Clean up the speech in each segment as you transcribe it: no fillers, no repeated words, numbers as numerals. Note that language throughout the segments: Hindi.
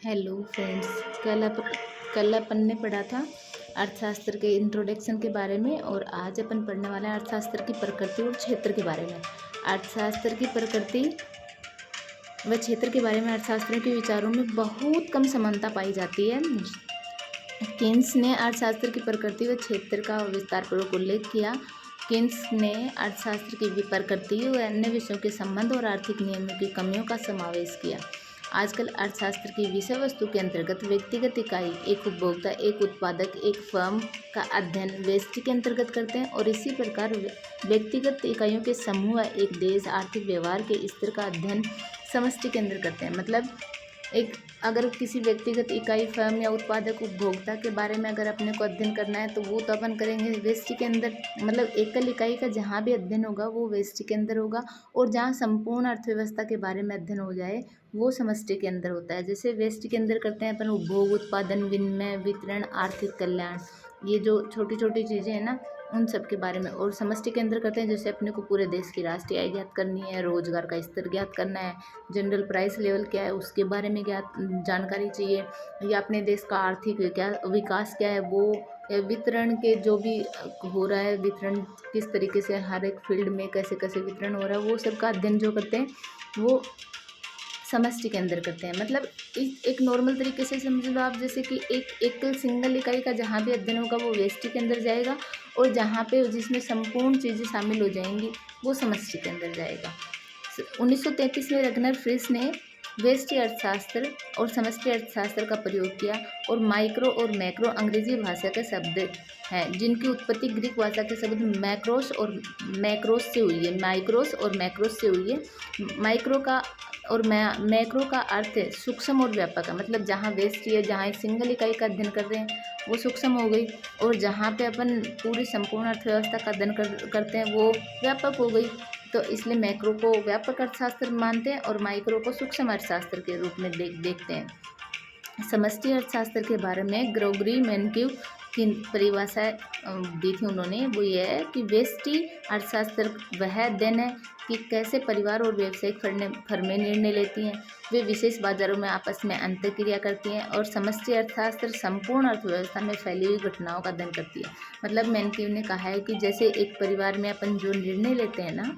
Hello friends. कल अपन ने पढ़ा था अर्थशास्त्र के इंट्रोडक्शन के बारे में, और आज अपन पढ़ने वाले हैं अर्थशास्त्र की प्रकृति और क्षेत्र के बारे में। अर्थशास्त्र की प्रकृति व क्षेत्र के बारे में अर्थशास्त्रियों के विचारों में बहुत कम समानता पाई जाती है। केन्स ने अर्थशास्त्र की प्रकृति व क्षेत्र का विस्तारपूर्वक उल्लेख किया। केन्स ने अर्थशास्त्र की प्रकृति व अन्य विषयों के संबंध और आर्थिक नियमों की कमियों का समावेश किया। आजकल अर्थशास्त्र की विषय वस्तु के अंतर्गत व्यक्तिगत इकाई, एक उपभोक्ता, एक उत्पादक, एक फर्म का अध्ययन व्यष्टि के अंतर्गत करते हैं, और इसी प्रकार व्यक्तिगत इकाइयों के समूह, एक देश, आर्थिक व्यवहार के स्तर का अध्ययन समष्टि के अंदर करते हैं। मतलब एक अगर किसी व्यक्तिगत इकाई, फर्म या उत्पादक, उपभोक्ता के बारे में अगर अपने को अध्ययन करना है तो वो तो अपन करेंगे व्यष्टि के अंदर। मतलब एकल इकाई का जहाँ भी अध्ययन होगा वो व्यष्टि के अंदर होगा, और जहाँ संपूर्ण अर्थव्यवस्था के बारे में अध्ययन हो जाए वो समष्टि के अंदर होता है। जैसे व्यष्टि के अंदर करते हैं अपन उपभोग, उत्पादन, विनिमय, वितरण, आर्थिक कल्याण, ये जो छोटी छोटी चीज़ें हैं ना उन सब के बारे में। और समष्टि के अंदर करते हैं जैसे अपने को पूरे देश की राष्ट्रीय आय ज्ञात करनी है, रोजगार का स्तर ज्ञात करना है, जनरल प्राइस लेवल क्या है उसके बारे में ज्ञात जानकारी चाहिए, या अपने देश का आर्थिक विकास क्या है वो, या वितरण के जो भी हो रहा है, वितरण किस तरीके से हर एक फील्ड में कैसे कैसे वितरण हो रहा है, वो सब का अध्ययन जो करते हैं वो समष्टि के अंदर करते हैं। मतलब एक नॉर्मल तरीके से समझ लो आप, जैसे कि एक सिंगल इकाई का जहाँ भी अध्ययन होगा वो व्यष्टि के अंदर जाएगा, और जहाँ पे जिसमें संपूर्ण चीज़ें शामिल हो जाएंगी वो समष्टि के अंदर जाएगा। 1933 में रगनर फ्रिस ने व्यष्टि अर्थशास्त्र और समष्टि अर्थशास्त्र का प्रयोग किया, और माइक्रो और मैक्रो अंग्रेजी भाषा के शब्द हैं जिनकी उत्पत्ति ग्रीक भाषा के शब्द मैक्रोस और मैक्रोस से हुई है। माइक्रोस और मैक्रोस से हुई है। माइक्रो का और मैक्रो का अर्थ है सूक्ष्म और व्यापक है। मतलब जहाँ व्यष्टि है, जहाँ एक सिंगल इकाई का अध्ययन कर रहे हैं वो सूक्ष्म हो गई, और जहाँ पे अपन पूरी संपूर्ण अर्थव्यवस्था का अध्ययन करते हैं वो व्यापक हो गई। तो इसलिए मैक्रो को व्यापक अर्थशास्त्र मानते हैं और माइक्रो को सूक्ष्म अर्थशास्त्र के रूप में देखते हैं। समष्टि अर्थशास्त्र के बारे में ग्रेगरी मेनकिव की परिभाषा दी थी उन्होंने, वो ये है कि व्यष्टि अर्थशास्त्र वह अध्ययन है कि कैसे परिवार और व्यावसायिक फर्में निर्णय लेती हैं, वे विशेष बाजारों में आपस में अंतर्क्रिया करती हैं, और समष्टि अर्थशास्त्र संपूर्ण अर्थव्यवस्था में फैली हुई घटनाओं का अध्ययन करती है। मतलब मेनकिव ने कहा है कि जैसे एक परिवार में अपन जो निर्णय लेते हैं ना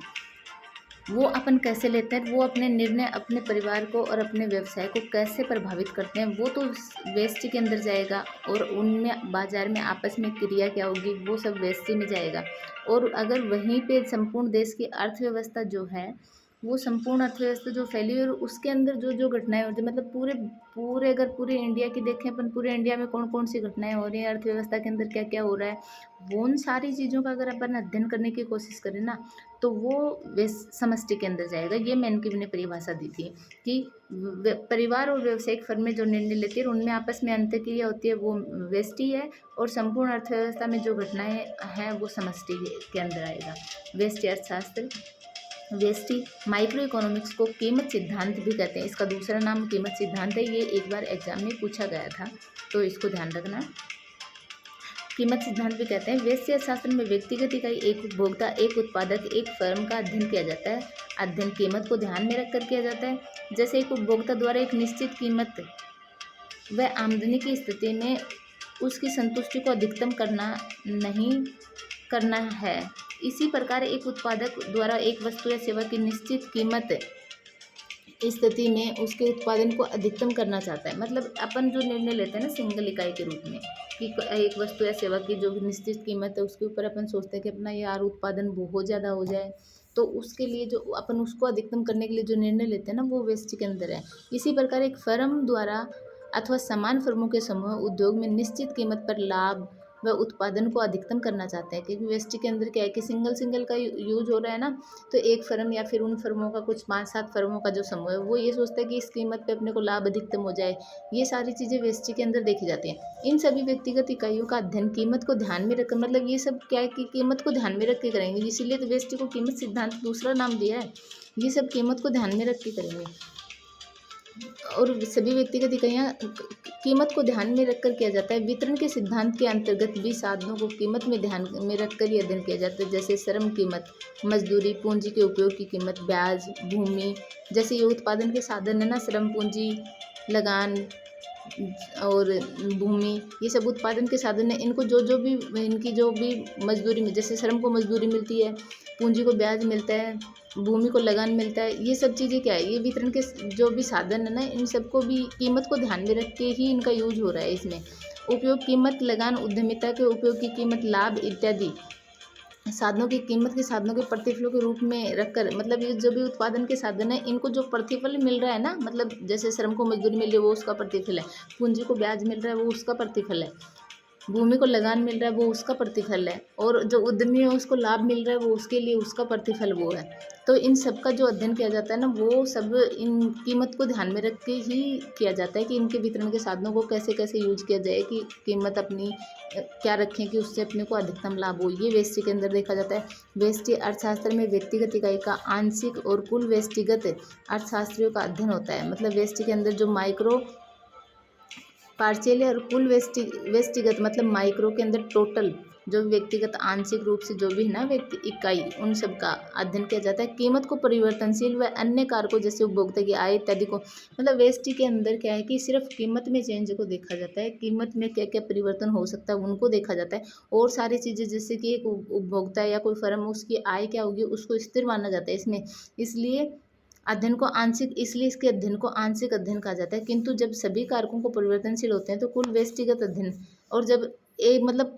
वो अपन कैसे लेते हैं, वो अपने निर्णय अपने परिवार को और अपने व्यवसाय को कैसे प्रभावित करते हैं वो तो व्यष्टि के अंदर जाएगा, और उनमें बाजार में आपस में क्रिया क्या होगी वो सब व्यष्टि में जाएगा। और अगर वहीं पे संपूर्ण देश की अर्थव्यवस्था जो है वो संपूर्ण अर्थव्यवस्था जो फैली हुई है, और उसके अंदर जो जो घटनाएं होती है, मतलब पूरे पूरे अगर पूरे इंडिया की देखें अपन, पूरे इंडिया में कौन कौन सी घटनाएं हो रही हैं, अर्थव्यवस्था के अंदर क्या क्या हो रहा है, वो उन सारी चीज़ों का अगर अपन अध्ययन करने की कोशिश करें ना तो वो समष्टि के अंदर जाएगा। ये मेनकिव ने परिभाषा दी थी कि परिवार और व्यावसायिक फर्में जो निर्णय लेती है उनमें आपस में अंतर्क्रिया होती है वो व्यष्टि है, और संपूर्ण अर्थव्यवस्था में जो घटनाएं हैं वो समष्टि के अंदर आएगा। व्यष्टि अर्थशास्त्र। व्यष्टि माइक्रो इकोनॉमिक्स को कीमत सिद्धांत भी कहते हैं, इसका दूसरा नाम कीमत सिद्धांत है। ये एक बार एग्जाम में पूछा गया था तो इसको ध्यान रखना। कीमत सिद्धांत भी कहते हैं। व्यष्टि अर्थशास्त्र में व्यक्तिगत इकाई, एक उपभोक्ता, एक उत्पादक, एक फर्म का अध्ययन किया जाता है। अध्ययन कीमत को ध्यान में रखकर किया जाता है। जैसे एक उपभोक्ता द्वारा एक निश्चित कीमत व आमदनी की स्थिति में उसकी संतुष्टि को अधिकतम नहीं करना है, इसी प्रकार एक उत्पादक द्वारा एक वस्तु या सेवा की निश्चित कीमत स्थिति में उसके उत्पादन को अधिकतम करना चाहता है। मतलब अपन जो निर्णय लेते हैं ना सिंगल इकाई के रूप में कि एक वस्तु या सेवा की जो निश्चित कीमत है उसके ऊपर अपन सोचते हैं कि अपना यार उत्पादन बहुत ज़्यादा हो जाए, तो उसके लिए जो अपन उसको अधिकतम करने के लिए जो निर्णय लेते हैं ना वो व्यष्टि के अंदर है। इसी प्रकार एक फर्म द्वारा अथवा समान फर्मों के समूह उद्योग में निश्चित कीमत पर लाभ व उत्पादन को अधिकतम करना चाहते हैं, क्योंकि व्यष्टि के अंदर क्या है कि सिंगल का यूज हो रहा है ना, तो एक फर्म या फिर उन फर्मों का कुछ 5-7 फर्मों का जो समूह है वो ये सोचता है कि इस कीमत पे अपने को लाभ अधिकतम हो जाए। ये सारी चीज़ें व्यष्टि के अंदर देखी जाती हैं। इन सभी व्यक्तिगत इकाइयों का अध्ययन कीमत को ध्यान में रखकर, मतलब ये सब क्या है कि कीमत को ध्यान में रख के करेंगे, इसीलिए तो व्यष्टि को कीमत सिद्धांत दूसरा नाम दिया है। ये सब कीमत को ध्यान में रख के करेंगे, और सभी व्यक्तिगत इकाइयाँ कीमत को ध्यान में रखकर किया जाता है। वितरण के सिद्धांत के अंतर्गत भी साधनों को कीमत में ध्यान में रखकर ही अध्ययन किया जाता है, जैसे श्रम कीमत, मजदूरी, पूंजी के उपयोग की कीमत, ब्याज, भूमि। जैसे ये उत्पादन के साधन है ना, श्रम, पूंजी, लगान, और भूमि, ये सब उत्पादन के साधन है। इनको जो भी इनकी जो भी मजदूरी में, जैसे श्रम को मजदूरी मिलती है, पूंजी को ब्याज मिलता है, भूमि को लगान मिलता है, ये सब चीज़ें क्या है, ये वितरण के जो भी साधन है ना, इन सबको भी कीमत को ध्यान में रख के ही इनका यूज हो रहा है। इसमें उपयोग, कीमत, लगान, उद्यमिता के उपयोग की कीमत, लाभ इत्यादि साधनों की कीमत के साधनों के प्रतिफलों के रूप में रखकर, मतलब ये जो भी उत्पादन के साधन है, इनको जो प्रतिफल मिल रहा है ना, मतलब जैसे श्रम को मजदूरी मिल रही है वो उसका प्रतिफल है, पूंजी को ब्याज मिल रहा है वो उसका प्रतिफल है, भूमि को लगान मिल रहा है वो उसका प्रतिफल है, और जो उद्यमी है उसको लाभ मिल रहा है वो उसके लिए उसका प्रतिफल वो है। तो इन सब का जो अध्ययन किया जाता है ना, वो सब इन कीमत को ध्यान में रख के ही किया जाता है कि इनके वितरण के साधनों को कैसे कैसे यूज किया जाए, कि कीमत अपनी क्या रखें कि उससे अपने को अधिकतम लाभ हो। ये व्यष्टि के अंदर देखा जाता है। व्यष्टि अर्थशास्त्र में व्यक्तिगत इकाई का आंशिक और कुल व्यष्टिगत अर्थशास्त्रियों का अध्ययन होता है। मतलब व्यष्टि के अंदर जो माइक्रो पार्शियल और कुल व्यक्तिगत, मतलब माइक्रो के अंदर टोटल जो व्यक्तिगत आंशिक रूप से जो भी है ना व्यक्ति इकाई, उन सब का अध्ययन किया जाता है। कीमत को परिवर्तनशील व अन्य कारकों जैसे उपभोक्ता की आय इत्यादि को, मतलब वेस्टी के अंदर क्या है कि सिर्फ कीमत में चेंज को देखा जाता है, कीमत में क्या क्या परिवर्तन हो सकता है उनको देखा जाता है, और सारी चीज़ें जैसे कि एक उपभोक्ता या कोई फर्म उसकी आय क्या होगी उसको स्थिर माना जाता है इसमें। इसलिए अध्ययन को आंशिक, इसलिए इसके अध्ययन को आंशिक अध्ययन कहा जाता है। किंतु जब सभी कारकों को परिवर्तनशील होते हैं तो कुल व्यष्टिगत अध्ययन, और जब एक मतलब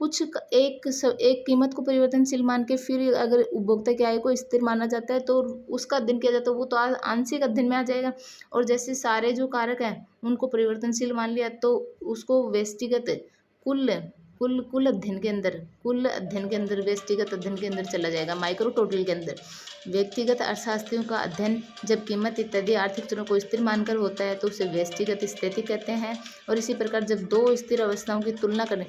एक कीमत को परिवर्तनशील मान के फिर अगर उपभोक्ता की आय को स्थिर माना जाता है तो उसका अध्ययन किया जाता है, वो तो आंशिक अध्ययन में आ जाएगा। और जैसे सारे जो कारक हैं उनको परिवर्तनशील मान लिया तो उसको व्यष्टिगत कुल कुल कुल अध्ययन के अंदर, व्यष्टिगत अध्ययन के अंदर चला जाएगा, माइक्रो टोटल के अंदर। व्यक्तिगत अर्थशास्त्रियों का अध्ययन जब कीमत इत्यादि आर्थिक चरों को स्थिर मानकर होता है तो उसे व्यष्टिगत स्थिति कहते हैं। और इसी प्रकार जब दो स्थिर अवस्थाओं की तुलना करें,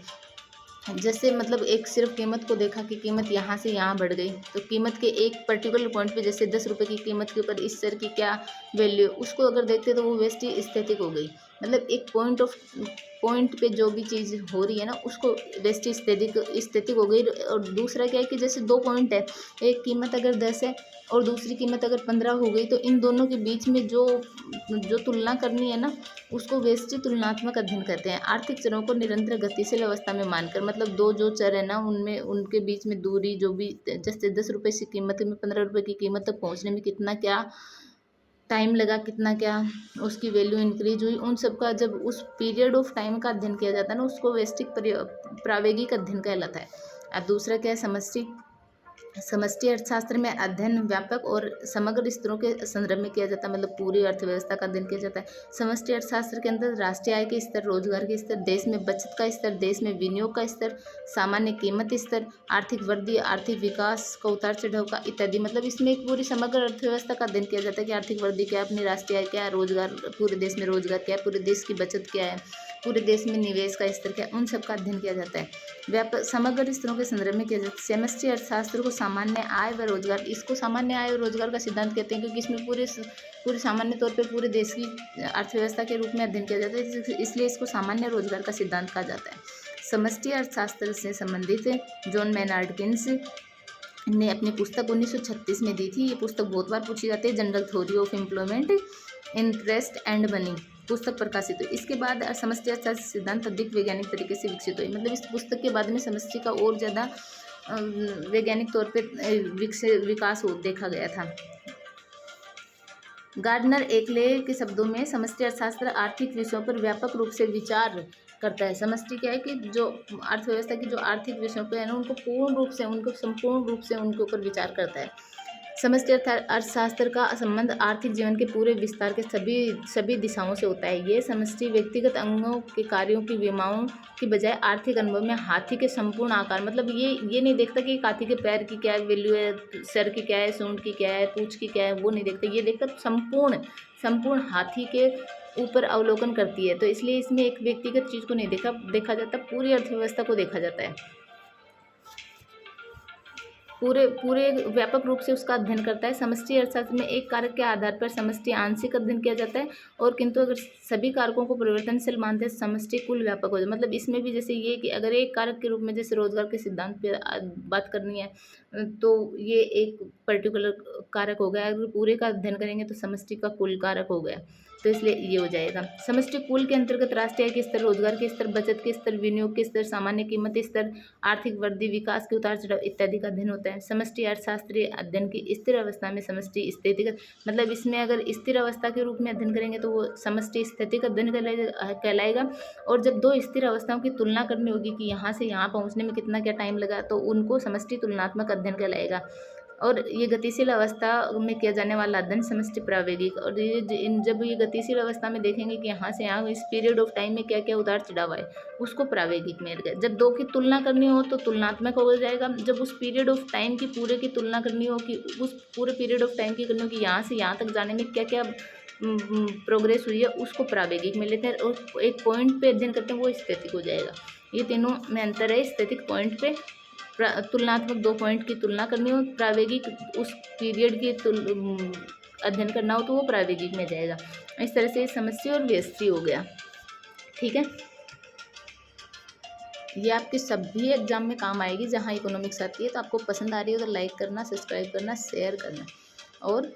जैसे मतलब एक सिर्फ कीमत को देखा कि कीमत यहाँ से यहाँ बढ़ गई, तो कीमत के एक पर्टिकुलर पॉइंट पे जैसे 10 रुपये की कीमत के ऊपर इस शेयर की क्या वैल्यू, उसको अगर देखते तो वो व्यष्टि स्थितिक हो गई। मतलब एक पॉइंट पे जो भी चीज़ हो रही है ना उसको व्यष्टि स्थितिक हो गई। और दूसरा क्या है कि जैसे दो पॉइंट है, एक कीमत अगर 10 है और दूसरी कीमत अगर 15 हो गई, तो इन दोनों के बीच में जो जो तुलना करनी है ना उसको व्यष्टि तुलनात्मक अध्ययन कहते हैं। आर्थिक चरों को निरंतर गतिशील अवस्था में मानकर, मतलब दो जो चर है ना उनमें उनके बीच में दूरी जो भी, जैसे 10 रुपये की कीमत में 15 रुपये की कीमत तक पहुंचने में कितना क्या टाइम लगा, कितना क्या उसकी वैल्यू इंक्रीज हुई, उन सब का जब उस पीरियड ऑफ टाइम का अध्ययन किया जाता है ना उसको व्यष्टिक प्रावेगिक अध्ययन कहलाता है। अब दूसरा क्या है, समष्टि अर्थशास्त्र में अध्ययन व्यापक और समग्र स्तरों के संदर्भ में किया जाता है, मतलब पूरी अर्थव्यवस्था का अध्ययन किया जाता है। समष्टि अर्थशास्त्र के अंदर राष्ट्रीय आय के स्तर, रोजगार के स्तर, देश में बचत का स्तर, देश में विनियोग का स्तर, सामान्य कीमत स्तर, आर्थिक वृद्धि, आर्थिक विकास का उतार चढ़ाव का इत्यादि, मतलब इसमें एक पूरी समग्र अर्थव्यवस्था का अध्ययन किया जाता है कि आर्थिक वृद्धि क्या है, अपनी राष्ट्रीय आय क्या है, रोजगार, पूरे देश में रोजगार क्या है, पूरे देश की बचत क्या है, पूरे देश में निवेश का स्तर क्या है, उन सब का अध्ययन किया जाता है। व्यापक समग्र स्तरों के संदर्भ में किया जाता है। समष्टि अर्थशास्त्र को सामान्य आय व रोजगार, इसको सामान्य आय और रोजगार का सिद्धांत कहते हैं क्योंकि इसमें पूरे सामान्य तौर पे पूरे देश की अर्थव्यवस्था के रूप में अध्ययन किया जाता है, इसलिए इसको सामान्य रोजगार का सिद्धांत कहा जाता है। समष्टि अर्थशास्त्र से संबंधित जॉन मेनार्ड किन्स ने अपनी पुस्तक 1936 में दी थी। ये पुस्तक बहुत बार पूछी जाती है, general theory of employment, interest and money पुस्तक प्रकाशित हुई। इसके बाद समष्टि अर्थशास्त्र सिद्धांत अधिक वैज्ञानिक तरीके से विकसित हुई, मतलब इस पुस्तक के बाद में समष्टि का और ज़्यादा वैज्ञानिक तौर पे विकास हो देखा गया था। गार्डनर एकले के शब्दों में समष्टि अर्थशास्त्र आर्थिक विषयों पर व्यापक रूप से विचार करता है। समष्टि क्या है कि जो अर्थव्यवस्था की जो आर्थिक विषयों पर है ना उनको संपूर्ण रूप से उनके ऊपर विचार करता है। समष्टि अर्थशास्त्र का संबंध आर्थिक जीवन के पूरे विस्तार के सभी दिशाओं से होता है। ये समष्टि व्यक्तिगत अंगों के कार्यों की विमाओं की बजाय आर्थिक अनुभव में हाथी के संपूर्ण आकार, मतलब ये नहीं देखता कि हाथी के पैर की क्या वैल्यू है, सर की क्या है, सूंड की क्या है, पूंछ की क्या है, वो नहीं देखता। ये देखता संपूर्ण हाथी के ऊपर अवलोकन करती है। तो इसलिए इसमें एक व्यक्तिगत चीज़ को नहीं देखा जाता, पूरी अर्थव्यवस्था को देखा जाता है। पूरे व्यापक रूप से उसका अध्ययन करता है। समष्टि अर्थशास्त्र में एक कारक के आधार पर समष्टि आंशिक अध्ययन किया जाता है, और किंतु अगर सभी कारकों को परिवर्तनशील मानते हैं समष्टि कुल व्यापक हो जाए। मतलब इसमें भी जैसे ये कि अगर एक कारक के रूप में जैसे रोजगार के सिद्धांत पे बात करनी है तो ये एक पर्टिकुलर कारक हो गया, अगर पूरे का अध्ययन करेंगे तो समष्टि का कुल कारक हो गया। तो इसलिए ये हो जाएगा। समष्टि कुल के अंतर्गत राष्ट्रीय आय के स्तर, रोजगार के स्तर, बचत के स्तर, विनियोग के स्तर, सामान्य कीमत स्तर, आर्थिक वृद्धि, विकास के उतार चढ़ाव इत्यादि का अध्ययन होता है। समष्टि अर्थशास्त्रीय अध्ययन की स्थिर अवस्था में समष्टि स्थितिगत, मतलब इसमें अगर स्थिर अवस्था के रूप में अध्ययन करेंगे तो वो समष्टि स्थितिक अध्ययन कहलाएगा। और जब दो स्थिर अवस्थाओं की तुलना करनी होगी कि यहाँ से यहाँ पहुँचने में कितना क्या टाइम लगा, तो उनको समष्टि तुलनात्मक अध्ययन कहलाएगा। और ये गतिशील अवस्था में किया जाने वाला अध्ययन समष्टि प्रावेगिक, और ये जब ये गतिशील अवस्था में देखेंगे कि यहाँ से यहाँ इस पीरियड ऑफ टाइम में क्या क्या उतार चढ़ाव है, उसको प्रावेगिक में गए। जब दो की तुलना करनी हो तो तुलनात्मक हो जाएगा। जब उस पीरियड ऑफ टाइम की पूरे की तुलना करनी हो कि उस पूरे पीरियड ऑफ टाइम की करनी हो कि यहाँ से यहाँ तक जाने में क्या क्या प्रोग्रेस हुई है, उसको प्रावेगिक में लेते हैं। और एक पॉइंट पे अध्ययन करते हैं, वो स्थितिक हो जाएगा। ये तीनों में अंतर है। स्थितिक पॉइंट पे, तुलनात्मक दो पॉइंट की तुलना करनी हो, प्रावेगिक उस पीरियड की अध्ययन करना हो तो वो प्रावेगिक में जाएगा। इस तरह से समष्टि और व्यष्टि हो गया। ठीक है, ये आपके सभी एग्जाम में काम आएगी जहाँ इकोनॉमिक्स आती है। तो आपको पसंद आ रही है तो लाइक करना, सब्सक्राइब करना, शेयर करना। और